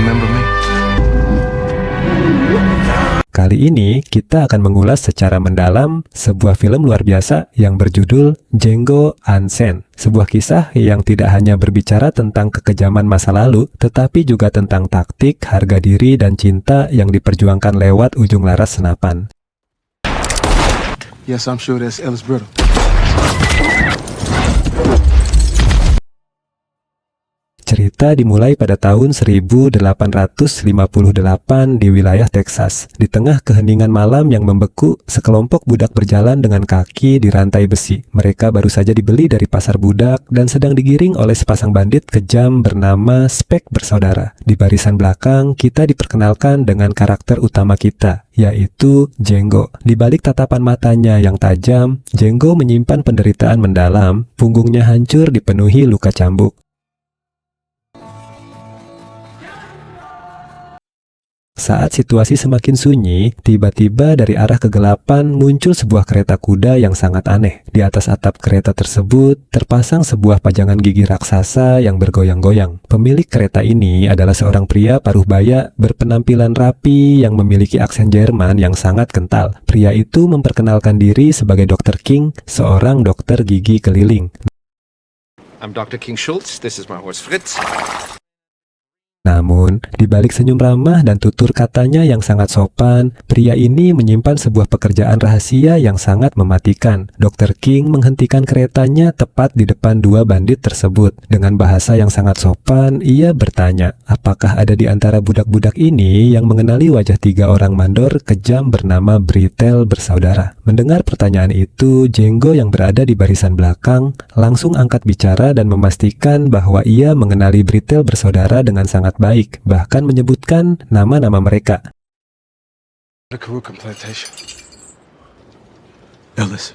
remember me? Kali ini kita akan mengulas secara mendalam sebuah film luar biasa yang berjudul Django Unchained. Sebuah kisah yang tidak hanya berbicara tentang kekejaman masa lalu, tetapi juga tentang taktik, harga diri, dan cinta yang diperjuangkan lewat ujung laras senapan. Yes, I'm sure that's Ellis Brittle. Cerita dimulai pada tahun 1858 di wilayah Texas. Di tengah keheningan malam yang membeku, sekelompok budak berjalan dengan kaki di rantai besi. Mereka baru saja dibeli dari pasar budak dan sedang digiring oleh sepasang bandit kejam bernama Spek bersaudara. Di barisan belakang, kita diperkenalkan dengan karakter utama kita, yaitu Django. Di balik tatapan matanya yang tajam, Django menyimpan penderitaan mendalam, punggungnya hancur dipenuhi luka cambuk. Saat situasi semakin sunyi, tiba-tiba dari arah kegelapan muncul sebuah kereta kuda yang sangat aneh. Di atas atap kereta tersebut terpasang sebuah pajangan gigi raksasa yang bergoyang-goyang. Pemilik kereta ini adalah seorang pria paruh baya berpenampilan rapi yang memiliki aksen Jerman yang sangat kental. Pria itu memperkenalkan diri sebagai Dr. King, seorang dokter gigi keliling. I'm Dr. King Schultz, this is my horse Fritz. Namun, di balik senyum ramah dan tutur katanya yang sangat sopan, pria ini menyimpan sebuah pekerjaan rahasia yang sangat mematikan. Dr. King menghentikan keretanya tepat di depan dua bandit tersebut. Dengan bahasa yang sangat sopan, ia bertanya, apakah ada di antara budak-budak ini yang mengenali wajah tiga orang mandor kejam bernama Brittle bersaudara? Mendengar pertanyaan itu, Django yang berada di barisan belakang langsung angkat bicara dan memastikan bahwa ia mengenali Brittle bersaudara dengan sangat baik, bahkan menyebutkan nama-nama mereka. The Karuka plantation. Ellis.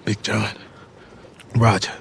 Big John. Roger.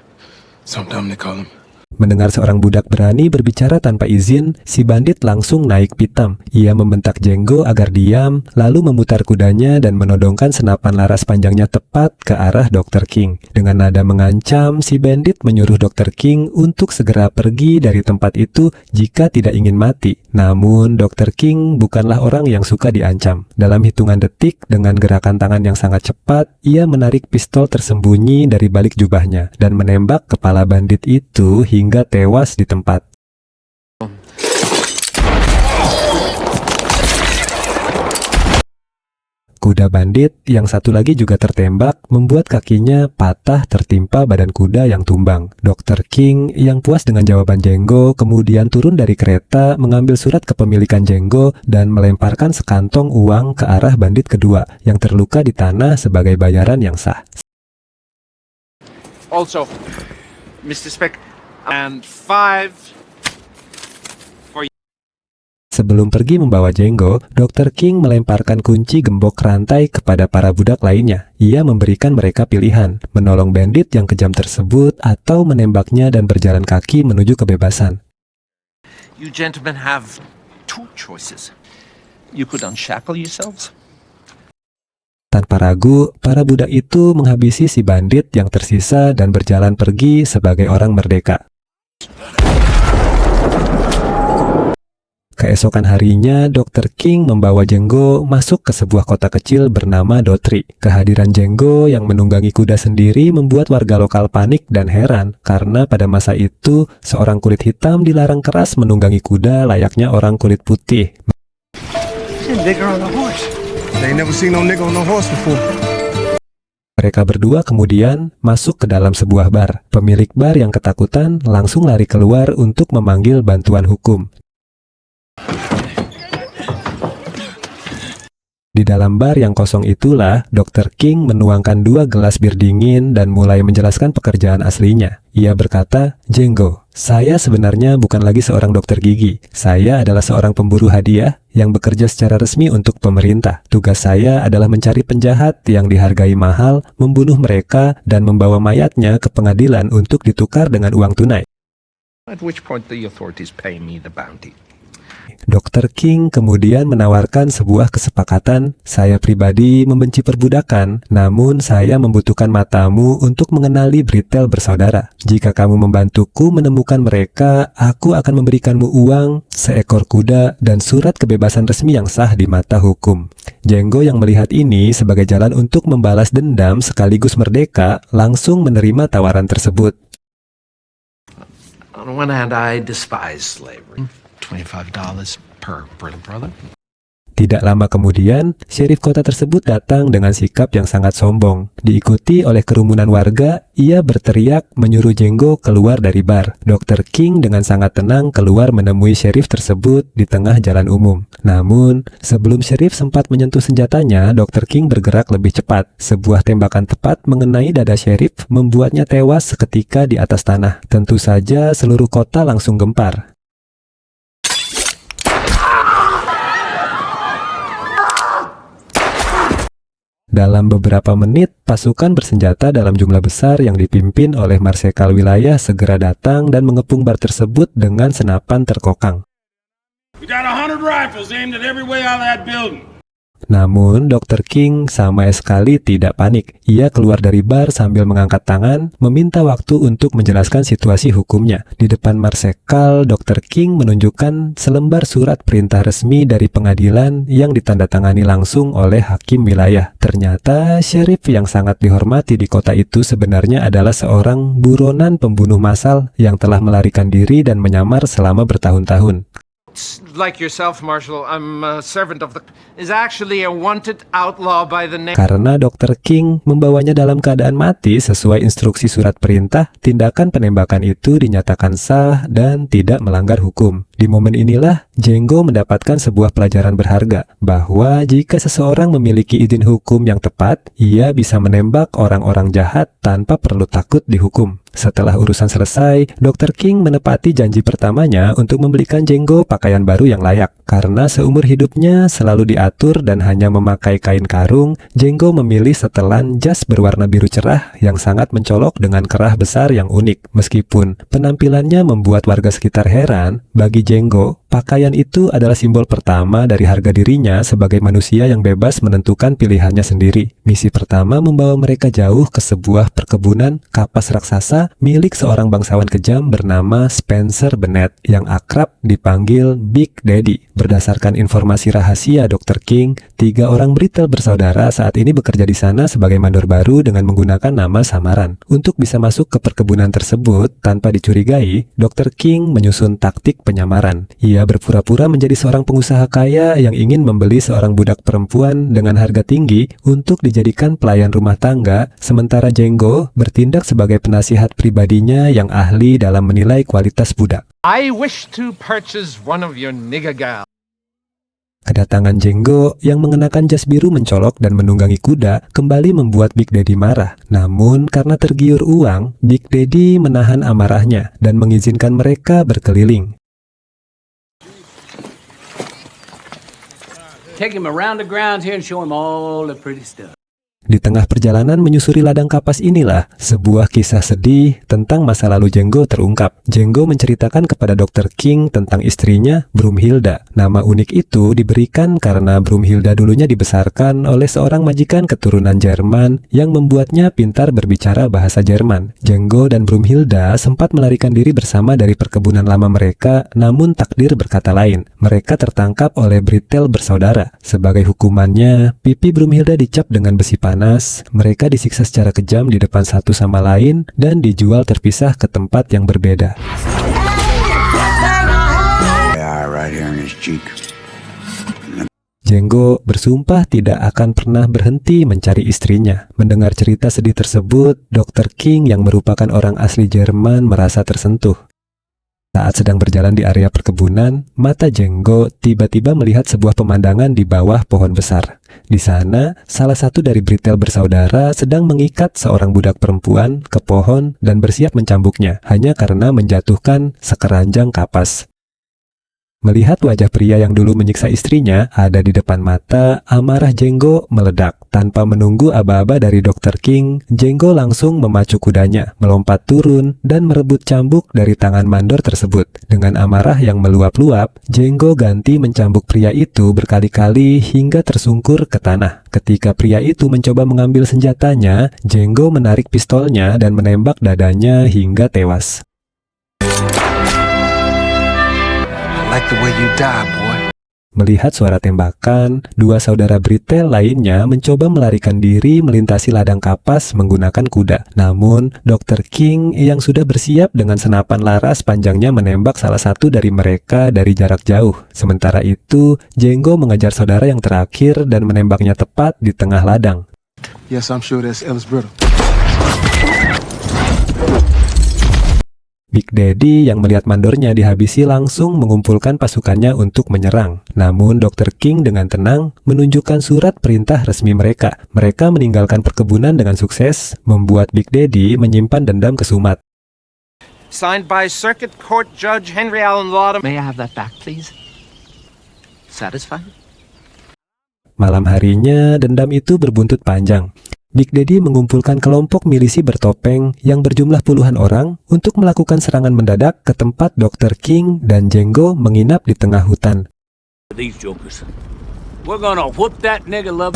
Sometimes they call him. Mendengar seorang budak berani berbicara tanpa izin, si bandit langsung naik pitam. Ia membentak Django agar diam, lalu memutar kudanya dan menodongkan senapan laras panjangnya tepat ke arah Dr. King. Dengan nada mengancam, si bandit menyuruh Dr. King untuk segera pergi dari tempat itu jika tidak ingin mati. Namun, Dr. King bukanlah orang yang suka diancam. Dalam hitungan detik, dengan gerakan tangan yang sangat cepat, ia menarik pistol tersembunyi dari balik jubahnya dan menembak kepala bandit itu hingga tewas di tempat. Kuda bandit yang satu lagi juga tertembak, membuat kakinya patah tertimpa badan kuda yang tumbang. Dr. King yang puas dengan jawaban Django kemudian turun dari kereta, mengambil surat kepemilikan Django dan melemparkan sekantong uang ke arah bandit kedua yang terluka di tanah sebagai bayaran yang sah. Also, Mr. Speck, and 5 for you. Sebelum pergi membawa Django, Dr. King melemparkan kunci gembok rantai kepada para budak lainnya. Ia memberikan mereka pilihan, menolong bandit yang kejam tersebut atau menembaknya dan berjalan kaki menuju kebebasan. You gentlemen have two choices. You could unshackle yourselves. Tanpa ragu, para budak itu menghabisi si bandit yang tersisa dan berjalan pergi sebagai orang merdeka. Keesokan harinya, Dr. King membawa Django masuk ke sebuah kota kecil bernama Dotry. Kehadiran Django yang menunggangi kuda sendiri membuat warga lokal panik dan heran karena pada masa itu seorang kulit hitam dilarang keras menunggangi kuda layaknya orang kulit putih. They ain't never seen no nigga on no horse before. Mereka berdua kemudian masuk ke dalam sebuah bar. Pemilik bar yang ketakutan langsung lari keluar untuk memanggil bantuan hukum. Di dalam bar yang kosong itulah, Dr. King menuangkan 2 gelas bir dingin dan mulai menjelaskan pekerjaan aslinya. Ia berkata, Django, saya sebenarnya bukan lagi seorang dokter gigi. Saya adalah seorang pemburu hadiah yang bekerja secara resmi untuk pemerintah. Tugas saya adalah mencari penjahat yang dihargai mahal, membunuh mereka, dan membawa mayatnya ke pengadilan untuk ditukar dengan uang tunai. At which point the authorities pay me the bounty. Dr. King kemudian menawarkan sebuah kesepakatan. Saya pribadi membenci perbudakan, namun saya membutuhkan matamu untuk mengenali Brittle bersaudara. Jika kamu membantuku menemukan mereka, aku akan memberikanmu uang, seekor kuda, dan surat kebebasan resmi yang sah di mata hukum. Django yang melihat ini sebagai jalan untuk membalas dendam sekaligus merdeka, langsung menerima tawaran tersebut. On one hand, I despise slavery. $25 per brother. Tidak lama kemudian, sheriff kota tersebut datang dengan sikap yang sangat sombong. Diikuti oleh kerumunan warga, ia berteriak menyuruh Django keluar dari bar. Dr. King dengan sangat tenang keluar menemui sheriff tersebut di tengah jalan umum. Namun, sebelum sheriff sempat menyentuh senjatanya, Dr. King bergerak lebih cepat. Sebuah tembakan tepat mengenai dada sheriff membuatnya tewas seketika di atas tanah. Tentu saja seluruh kota langsung gempar. Dalam beberapa menit, pasukan bersenjata dalam jumlah besar yang dipimpin oleh marsekal wilayah segera datang dan mengepung bar tersebut dengan senapan terkokang. We got 100 rifles aimed at every way out of that building. Namun, Dr. King sama sekali tidak panik. Ia keluar dari bar sambil mengangkat tangan, meminta waktu untuk menjelaskan situasi hukumnya. Di depan marsekal, Dr. King menunjukkan selembar surat perintah resmi dari pengadilan yang ditandatangani langsung oleh hakim wilayah. Ternyata, sheriff yang sangat dihormati di kota itu sebenarnya adalah seorang buronan pembunuh massal yang telah melarikan diri dan menyamar selama bertahun-tahun. Like yourself, Marshal, I'm a servant of the... is actually a wanted outlaw by the name... Karena Dr. King membawanya dalam keadaan mati sesuai instruksi surat perintah, tindakan penembakan itu dinyatakan sah dan tidak melanggar hukum. Di momen inilah, Django mendapatkan sebuah pelajaran berharga, bahwa jika seseorang memiliki izin hukum yang tepat, ia bisa menembak orang-orang jahat tanpa perlu takut dihukum. Setelah urusan selesai, Dr. King menepati janji pertamanya untuk membelikan Django pakaian baru yang layak. Karena seumur hidupnya selalu diatur dan hanya memakai kain karung, Django memilih setelan jas berwarna biru cerah yang sangat mencolok dengan kerah besar yang unik. Meskipun penampilannya membuat warga sekitar heran, bagi Django, pakaian itu adalah simbol pertama dari harga dirinya sebagai manusia yang bebas menentukan pilihannya sendiri. Misi pertama membawa mereka jauh ke sebuah perkebunan kapas raksasa milik seorang bangsawan kejam bernama Spencer Bennett yang akrab dipanggil Big Daddy. Berdasarkan informasi rahasia Dr. King, 3 orang Brittle bersaudara saat ini bekerja di sana sebagai mandor baru dengan menggunakan nama samaran. Untuk bisa masuk ke perkebunan tersebut tanpa dicurigai, Dr. King menyusun taktik penyamaran. Ia berpura-pura menjadi seorang pengusaha kaya yang ingin membeli seorang budak perempuan dengan harga tinggi untuk dijadikan pelayan rumah tangga, sementara Django bertindak sebagai penasihat pribadinya yang ahli dalam menilai kualitas budak. I wish to purchase one of your nigger gals. Kedatangan Django yang mengenakan jas biru mencolok dan menunggangi kuda kembali membuat Big Daddy marah. Namun karena tergiur uang, Big Daddy menahan amarahnya dan mengizinkan mereka berkeliling. Take him around the grounds here and show him all the pretty stuff. Di tengah perjalanan menyusuri ladang kapas inilah, sebuah kisah sedih tentang masa lalu Django terungkap. Django menceritakan kepada Dr. King tentang istrinya, Brumhilda. Nama unik itu diberikan karena Brumhilda dulunya dibesarkan oleh seorang majikan keturunan Jerman yang membuatnya pintar berbicara bahasa Jerman. Django dan Brumhilda sempat melarikan diri bersama dari perkebunan lama mereka, namun takdir berkata lain. Mereka tertangkap oleh Brittle bersaudara. Sebagai hukumannya, pipi Brumhilda dicap dengan besi panas. Mereka disiksa secara kejam di depan satu sama lain dan dijual terpisah ke tempat yang berbeda. Django bersumpah tidak akan pernah berhenti mencari istrinya. Mendengar cerita sedih tersebut, Dr. King yang merupakan orang asli Jerman merasa tersentuh. Saat sedang berjalan di area perkebunan, mata Django tiba-tiba melihat sebuah pemandangan di bawah pohon besar. Di sana, salah satu dari Brittle bersaudara sedang mengikat seorang budak perempuan ke pohon dan bersiap mencambuknya, hanya karena menjatuhkan sekeranjang kapas. Melihat wajah pria yang dulu menyiksa istrinya ada di depan mata, amarah Django meledak. Tanpa menunggu aba-aba dari Dr. King, Django langsung memacu kudanya, melompat turun, dan merebut cambuk dari tangan mandor tersebut. Dengan amarah yang meluap-luap, Django ganti mencambuk pria itu berkali-kali hingga tersungkur ke tanah. Ketika pria itu mencoba mengambil senjatanya, Django menarik pistolnya dan menembak dadanya hingga tewas. Like the way you die, boy. Melihat suara tembakan, dua saudara Brittel lainnya mencoba melarikan diri melintasi ladang kapas menggunakan kuda. Namun, Dr. King yang sudah bersiap dengan senapan laras panjangnya menembak salah satu dari mereka dari jarak jauh. Sementara itu, Django mengejar saudara yang terakhir dan menembaknya tepat di tengah ladang. Yes, I'm sure that's Ellis Brittle. Big Daddy yang melihat mandornya dihabisi langsung mengumpulkan pasukannya untuk menyerang. Namun Dr. King dengan tenang menunjukkan surat perintah resmi mereka. Mereka meninggalkan perkebunan dengan sukses, membuat Big Daddy menyimpan dendam kesumat. Signed by Circuit Court Judge Henry Allen Lauder. May I have that back, please? Satisfied? Malam harinya, dendam itu berbuntut panjang. Big Daddy mengumpulkan kelompok milisi bertopeng yang berjumlah puluhan orang untuk melakukan serangan mendadak ke tempat Dr. King dan Django menginap di tengah hutan. These jokers. We're gonna whoop that nigga love.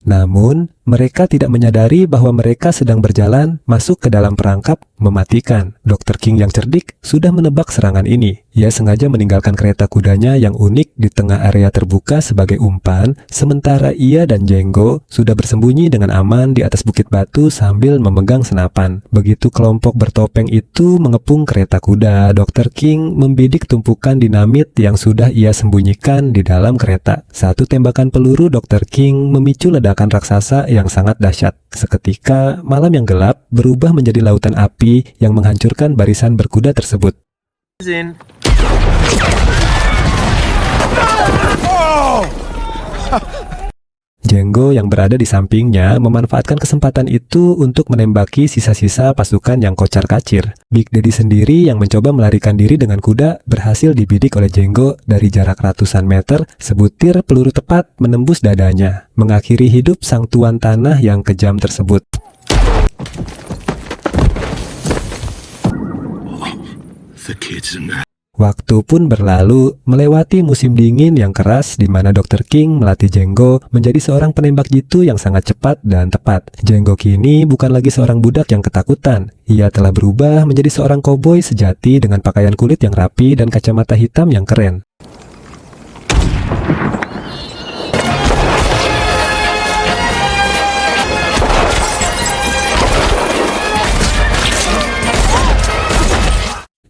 Namun, mereka tidak menyadari bahwa mereka sedang berjalan masuk ke dalam perangkap mematikan. Dr. King yang cerdik sudah menebak serangan ini. Ia sengaja meninggalkan kereta kudanya yang unik di tengah area terbuka sebagai umpan, sementara ia dan Django sudah bersembunyi dengan aman di atas bukit batu sambil memegang senapan. Begitu kelompok bertopeng itu mengepung kereta kuda, Dr. King membidik tumpukan dinamit yang sudah ia sembunyikan di dalam kereta. Satu tembakan peluru Dr. King memicu ledakan raksasa yang sangat dahsyat. Seketika, malam yang gelap berubah menjadi lautan api yang menghancurkan barisan berkuda tersebut. Django yang berada di sampingnya memanfaatkan kesempatan itu untuk menembaki sisa-sisa pasukan yang kocar-kacir. Big Daddy sendiri yang mencoba melarikan diri dengan kuda berhasil dibidik oleh Django dari jarak ratusan meter. Sebutir peluru tepat menembus dadanya, mengakhiri hidup sang tuan tanah yang kejam tersebut. The kids in there. Waktu pun berlalu, melewati musim dingin yang keras di mana Dr. King melatih Django menjadi seorang penembak jitu yang sangat cepat dan tepat. Django kini bukan lagi seorang budak yang ketakutan. Ia telah berubah menjadi seorang koboi sejati dengan pakaian kulit yang rapi dan kacamata hitam yang keren.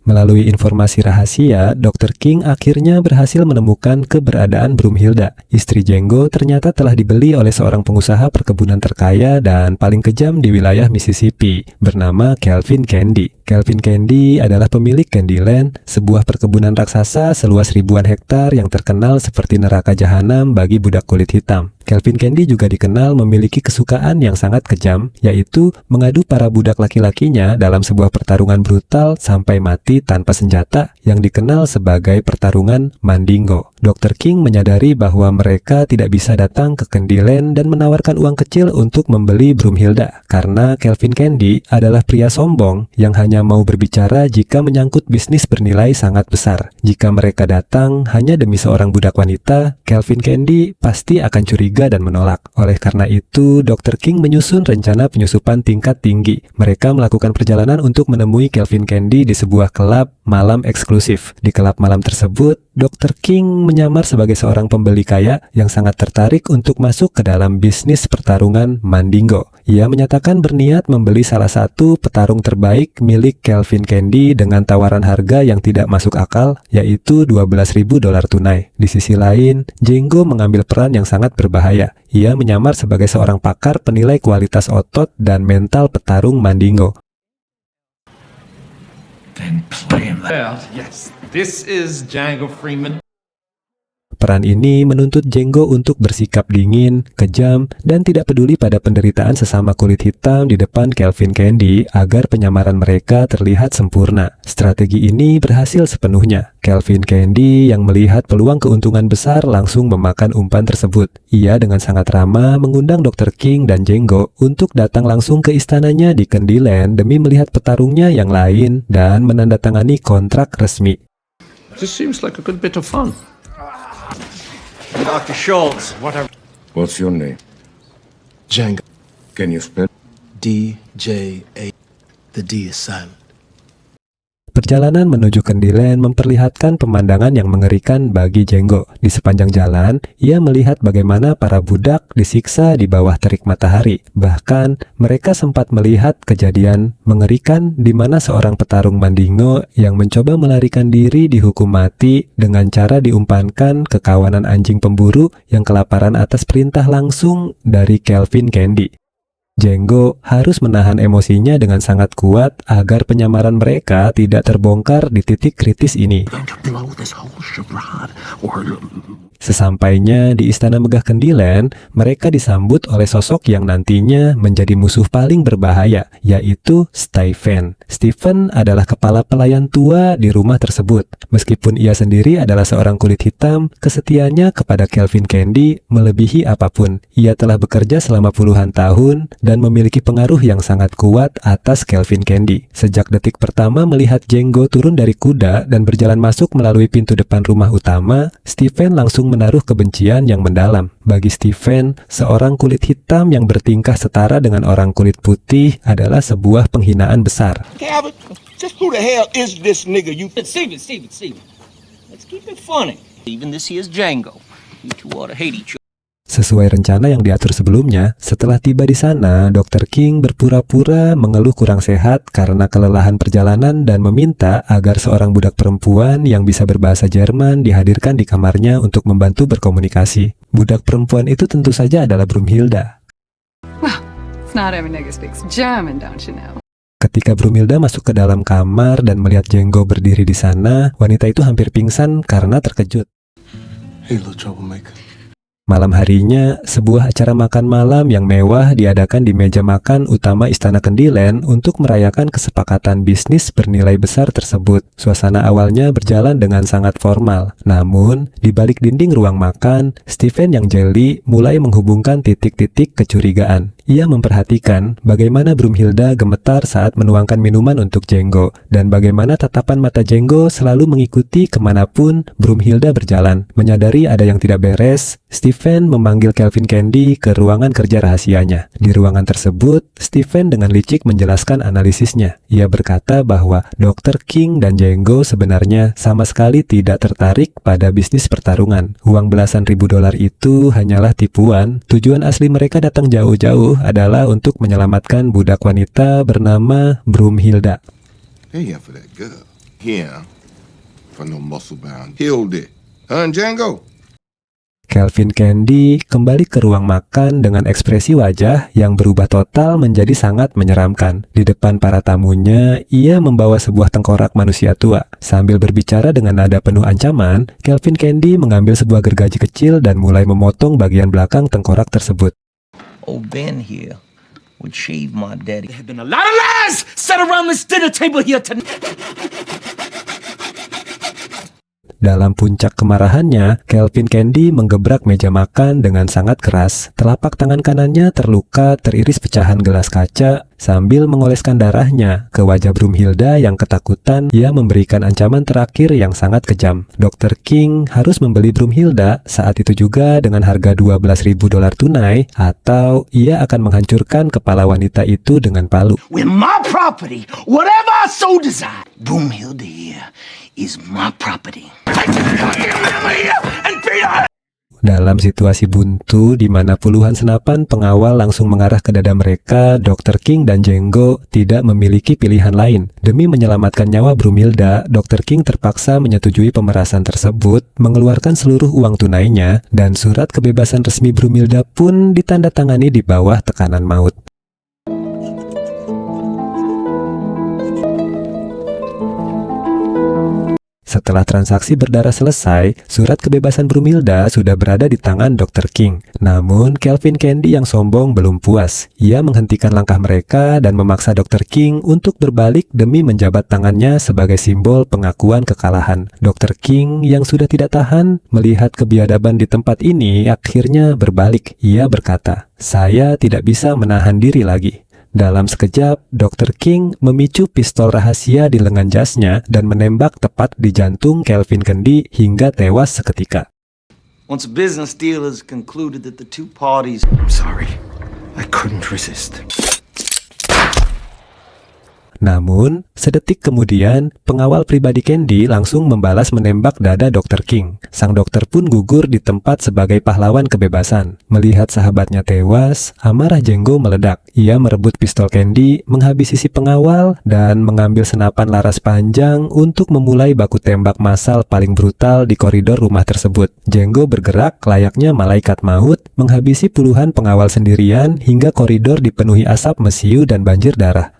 Melalui informasi rahasia, Dr. King akhirnya berhasil menemukan keberadaan Broomhilda. Istri Django ternyata telah dibeli oleh seorang pengusaha perkebunan terkaya dan paling kejam di wilayah Mississippi, bernama Kelvin Candy. Kelvin Candy adalah pemilik Candyland, sebuah perkebunan raksasa seluas ribuan hektar yang terkenal seperti neraka jahanam bagi budak kulit hitam. Kelvin Candy juga dikenal memiliki kesukaan yang sangat kejam, yaitu mengadu para budak laki-lakinya dalam sebuah pertarungan brutal sampai mati tanpa senjata yang dikenal sebagai pertarungan Mandingo. Dr. King menyadari bahwa mereka tidak bisa datang ke Candyland dan menawarkan uang kecil untuk membeli Broomhilda, karena Kelvin Candy adalah pria sombong yang hanya mau berbicara jika menyangkut bisnis bernilai sangat besar. Jika mereka datang hanya demi seorang budak wanita, Kelvin Candy pasti akan curiga dan menolak. Oleh karena itu, Dr. King menyusun rencana penyusupan tingkat tinggi. Mereka melakukan perjalanan untuk menemui Kelvin Candy di sebuah kelab malam eksklusif. Di kelab malam tersebut, Dr. King menyamar sebagai seorang pembeli kaya yang sangat tertarik untuk masuk ke dalam bisnis pertarungan Mandingo. Ia menyatakan berniat membeli salah satu petarung terbaik milik Kelvin Candy dengan tawaran harga yang tidak masuk akal, yaitu $12.000 tunai. Di sisi lain, Django mengambil peran yang sangat berbahaya. Ia menyamar sebagai seorang pakar penilai kualitas otot dan mental petarung Mandingo. Then play him out. Yes, this is Django Freeman. Peran ini menuntut Django untuk bersikap dingin, kejam, dan tidak peduli pada penderitaan sesama kulit hitam di depan Kelvin Candy agar penyamaran mereka terlihat sempurna. Strategi ini berhasil sepenuhnya. Kelvin Candy yang melihat peluang keuntungan besar langsung memakan umpan tersebut. Ia dengan sangat ramah mengundang Dr. King dan Django untuk datang langsung ke istananya di Candyland demi melihat petarungnya yang lain dan menandatangani kontrak resmi. This seems like a good bit of fun. Dr. Schultz. What's your name? Django. Can you spell? D-J-A. The D is silent. Perjalanan menuju Candyland memperlihatkan pemandangan yang mengerikan bagi Django. Di sepanjang jalan, ia melihat bagaimana para budak disiksa di bawah terik matahari. Bahkan, mereka sempat melihat kejadian mengerikan di mana seorang petarung Mandingo yang mencoba melarikan diri dihukum mati dengan cara diumpankan ke kawanan anjing pemburu yang kelaparan atas perintah langsung dari Kelvin Candy. Django harus menahan emosinya dengan sangat kuat agar penyamaran mereka tidak terbongkar di titik kritis ini. Sesampainya di Istana Megah Candyland, mereka disambut oleh sosok yang nantinya menjadi musuh paling berbahaya, yaitu Stephen. Stephen adalah kepala pelayan tua di rumah tersebut. Meskipun ia sendiri adalah seorang kulit hitam, kesetiaannya kepada Kelvin Candy melebihi apapun. Ia telah bekerja selama puluhan tahun dan memiliki pengaruh yang sangat kuat atas Kelvin Candy. Sejak detik pertama melihat Django turun dari kuda dan berjalan masuk melalui pintu depan rumah utama, Stephen langsung menaruh kebencian yang mendalam. Bagi Stephen, seorang kulit hitam yang bertingkah setara dengan orang kulit putih adalah sebuah penghinaan besar. Calvin, just who the hell is this nigga you... Steven. Let's keep it funny. Even this here is Django. You two ought to hate each other. Sesuai rencana yang diatur sebelumnya, setelah tiba di sana, Dr. King berpura-pura mengeluh kurang sehat karena kelelahan perjalanan dan meminta agar seorang budak perempuan yang bisa berbahasa Jerman dihadirkan di kamarnya untuk membantu berkomunikasi. Budak perempuan itu tentu saja adalah Brumhilda. Well, it's not every nigga speaks German, don't you know? Ketika Brumhilda masuk ke dalam kamar dan melihat Django berdiri di sana, wanita itu hampir pingsan karena terkejut. Hey, little troublemaker. Malam harinya, sebuah acara makan malam yang mewah diadakan di meja makan utama Istana Candyland untuk merayakan kesepakatan bisnis bernilai besar tersebut. Suasana awalnya berjalan dengan sangat formal. Namun, di balik dinding ruang makan, Stephen yang jeli mulai menghubungkan titik-titik kecurigaan. Ia memperhatikan bagaimana Brumhilda gemetar saat menuangkan minuman untuk Django, dan bagaimana tatapan mata Django selalu mengikuti kemanapun Brumhilda berjalan. Menyadari ada yang tidak beres, Stephen memanggil Kelvin Candy ke ruangan kerja rahasianya. Di ruangan tersebut, Stephen dengan licik menjelaskan analisisnya. Ia berkata bahwa Dr. King dan Django sebenarnya sama sekali tidak tertarik pada bisnis pertarungan. Uang belasan ribu dolar itu hanyalah tipuan. Tujuan asli mereka datang jauh-jauh adalah untuk menyelamatkan budak wanita bernama Brumhilda. Hey, for that girl. Yeah. For no muscle bound. Killed it. Django. Kelvin Candy kembali ke ruang makan dengan ekspresi wajah yang berubah total menjadi sangat menyeramkan. Di depan para tamunya, ia membawa sebuah tengkorak manusia tua. Sambil berbicara dengan nada penuh ancaman, Kelvin Candy mengambil sebuah gergaji kecil dan mulai memotong bagian belakang tengkorak tersebut. Old Ben here would shave my daddy. There have been a lot of lies set around this dinner table here tonight. Dalam puncak kemarahannya, Kelvin Candy menggebrak meja makan dengan sangat keras. Telapak tangan kanannya terluka teriris pecahan gelas kaca. Sambil mengoleskan darahnya ke wajah Brumhilda yang ketakutan, ia memberikan ancaman terakhir yang sangat kejam. Dr. King harus membeli Brumhilda saat itu juga dengan harga 12.000 dolar tunai, atau ia akan menghancurkan kepala wanita itu dengan palu. With my property, whatever I so desire, Broomhilda here is my property. Take this goddamn hammer here and beat her! Dalam situasi buntu di mana puluhan senapan pengawal langsung mengarah ke dada mereka, Dr. King dan Django tidak memiliki pilihan lain. Demi menyelamatkan nyawa Brumhilda, Dr. King terpaksa menyetujui pemerasan tersebut, mengeluarkan seluruh uang tunainya, dan surat kebebasan resmi Brumhilda pun ditandatangani di bawah tekanan maut. Setelah Setelah transaksi berdarah selesai, surat kebebasan Brumhilda sudah berada di tangan Dr. King. Namun, Kelvin Candy yang sombong belum puas. Ia menghentikan langkah mereka dan memaksa Dr. King untuk berbalik demi menjabat tangannya sebagai simbol pengakuan kekalahan. Dr. King yang sudah tidak tahan melihat kebiadaban di tempat ini akhirnya berbalik. Ia berkata, "Saya tidak bisa menahan diri lagi." Dalam sekejap, Dr. King memicu pistol rahasia di lengan jasnya dan menembak tepat di jantung Kelvin Candy hingga tewas seketika. Once a business deal is concluded that the two parties... I'm sorry. I couldn't resist. Namun, sedetik kemudian, pengawal pribadi Candy langsung membalas menembak dada Dr. King. Sang dokter pun gugur di tempat sebagai pahlawan kebebasan. Melihat sahabatnya tewas, amarah Django meledak. Ia merebut pistol Candy, menghabisi si pengawal, dan mengambil senapan laras panjang untuk memulai baku tembak massal paling brutal di koridor rumah tersebut. Django bergerak layaknya malaikat maut, menghabisi puluhan pengawal sendirian hingga koridor dipenuhi asap mesiu dan banjir darah.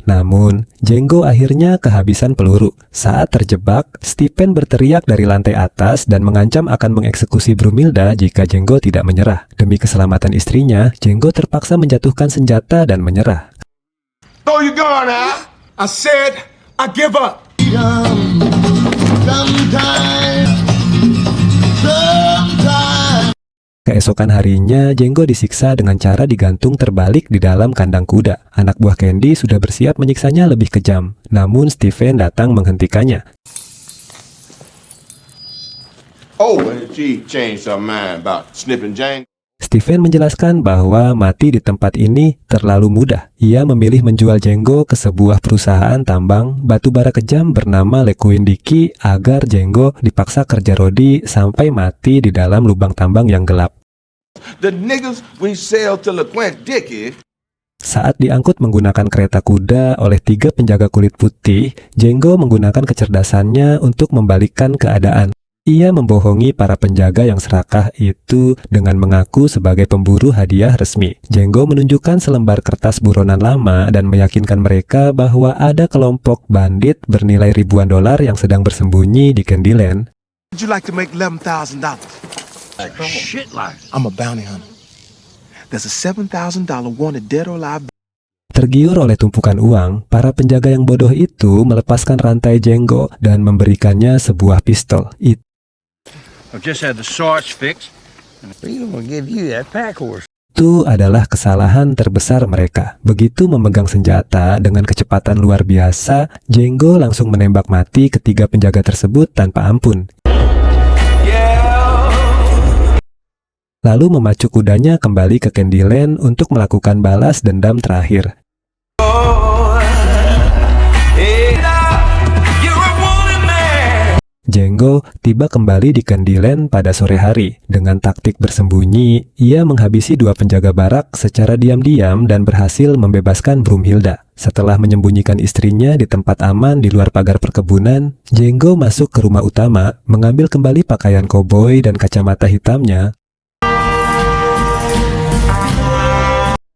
Namun, Django akhirnya kehabisan peluru. Saat terjebak, Stephen berteriak dari lantai atas dan mengancam akan mengeksekusi Brumhilda jika Django tidak menyerah. Demi keselamatan istrinya, Django terpaksa menjatuhkan senjata dan menyerah. Throw your gun out. I said I give up. Keesokan harinya, Django disiksa dengan cara digantung terbalik di dalam kandang kuda. Anak buah Candy sudah bersiap menyiksanya lebih kejam. Namun Stephen datang menghentikannya. Oh, and she changed her mind about snipping Django. Stephen menjelaskan bahwa mati di tempat ini terlalu mudah. Ia memilih menjual Django ke sebuah perusahaan tambang batu bara kejam bernama Lequin Dicky agar Django dipaksa kerja rodi sampai mati di dalam lubang tambang yang gelap. The niggas we sell to LeQuint Dicky. Saat diangkut menggunakan kereta kuda oleh 3 penjaga kulit putih, Django menggunakan kecerdasannya untuk membalikkan keadaan. Ia membohongi para penjaga yang serakah itu dengan mengaku sebagai pemburu hadiah resmi. Django menunjukkan selembar kertas buronan lama dan meyakinkan mereka bahwa ada kelompok bandit bernilai ribuan dolar yang sedang bersembunyi di Candyland. Would you like to make $11,000? Shit like... I'm a bounty hunter. There's a $7,000 wanted dead or alive. Tergiur oleh tumpukan uang, para penjaga yang bodoh itu melepaskan rantai Django dan memberikannya sebuah pistol. I've just had the sarge fixed. Freedom will give you that pack horse. Itu adalah kesalahan terbesar mereka. Begitu memegang senjata dengan kecepatan luar biasa, Django langsung menembak mati ketiga penjaga tersebut tanpa ampun. Lalu memacu kudanya kembali ke Candyland untuk melakukan balas dendam terakhir. Django tiba kembali di Candyland pada sore hari. Dengan taktik bersembunyi, ia menghabisi 2 penjaga barak secara diam-diam dan berhasil membebaskan Brumhilda. Setelah menyembunyikan istrinya di tempat aman di luar pagar perkebunan, Django masuk ke rumah utama, mengambil kembali pakaian koboi dan kacamata hitamnya.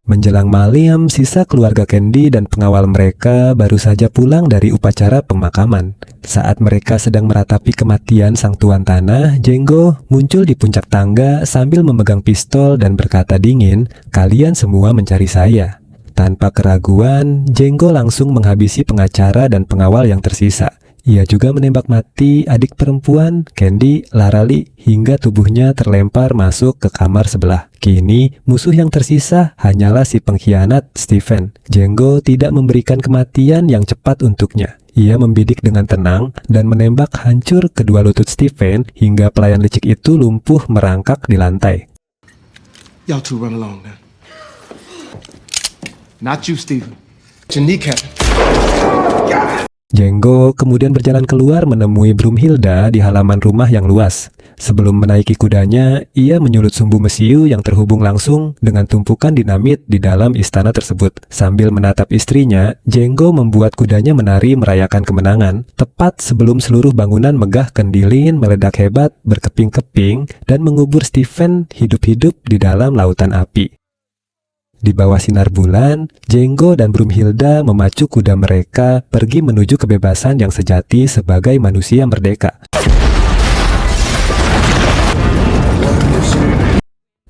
Menjelang malam, sisa keluarga Candy dan pengawal mereka baru saja pulang dari upacara pemakaman. Saat mereka sedang meratapi kematian sang tuan tanah, Django muncul di puncak tangga sambil memegang pistol dan berkata dingin, "Kalian semua mencari saya." Tanpa keraguan, Django langsung menghabisi pengacara dan pengawal yang tersisa. Ia juga menembak mati adik perempuan, Candy, Larali, hingga tubuhnya terlempar masuk ke kamar sebelah. Kini, musuh yang tersisa hanyalah si pengkhianat, Stephen. Django tidak memberikan kematian yang cepat untuknya. Ia membidik dengan tenang dan menembak hancur kedua lutut Stephen hingga pelayan licik itu lumpuh merangkak di lantai. Y'all two run along now. Not you, Stephen. Your kneecap. Django kemudian berjalan keluar menemui Broomhilda di halaman rumah yang luas. Sebelum menaiki kudanya, ia menyulut sumbu mesiu yang terhubung langsung dengan tumpukan dinamit di dalam istana tersebut. Sambil menatap istrinya, Django membuat kudanya menari merayakan kemenangan, tepat sebelum seluruh bangunan megah kendilin meledak hebat, berkeping-keping, dan mengubur Stephen hidup-hidup di dalam lautan api. Di bawah sinar bulan, Django dan Broomhilda memacu kuda mereka pergi menuju kebebasan yang sejati sebagai manusia merdeka.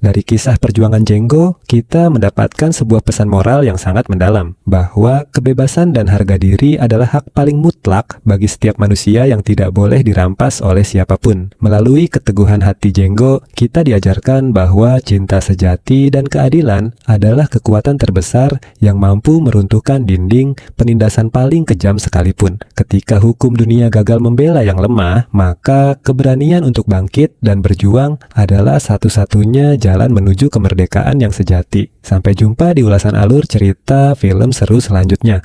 Dari kisah perjuangan Django, kita mendapatkan sebuah pesan moral yang sangat mendalam, bahwa kebebasan dan harga diri adalah hak paling mutlak bagi setiap manusia yang tidak boleh dirampas oleh siapapun. Melalui keteguhan hati Django, kita diajarkan bahwa cinta sejati dan keadilan adalah kekuatan terbesar yang mampu meruntuhkan dinding penindasan paling kejam sekalipun. Ketika hukum dunia gagal membela yang lemah, maka keberanian untuk bangkit dan berjuang adalah satu-satunya jalan menuju kemerdekaan yang sejati. Sampai jumpa di ulasan alur cerita film seru selanjutnya.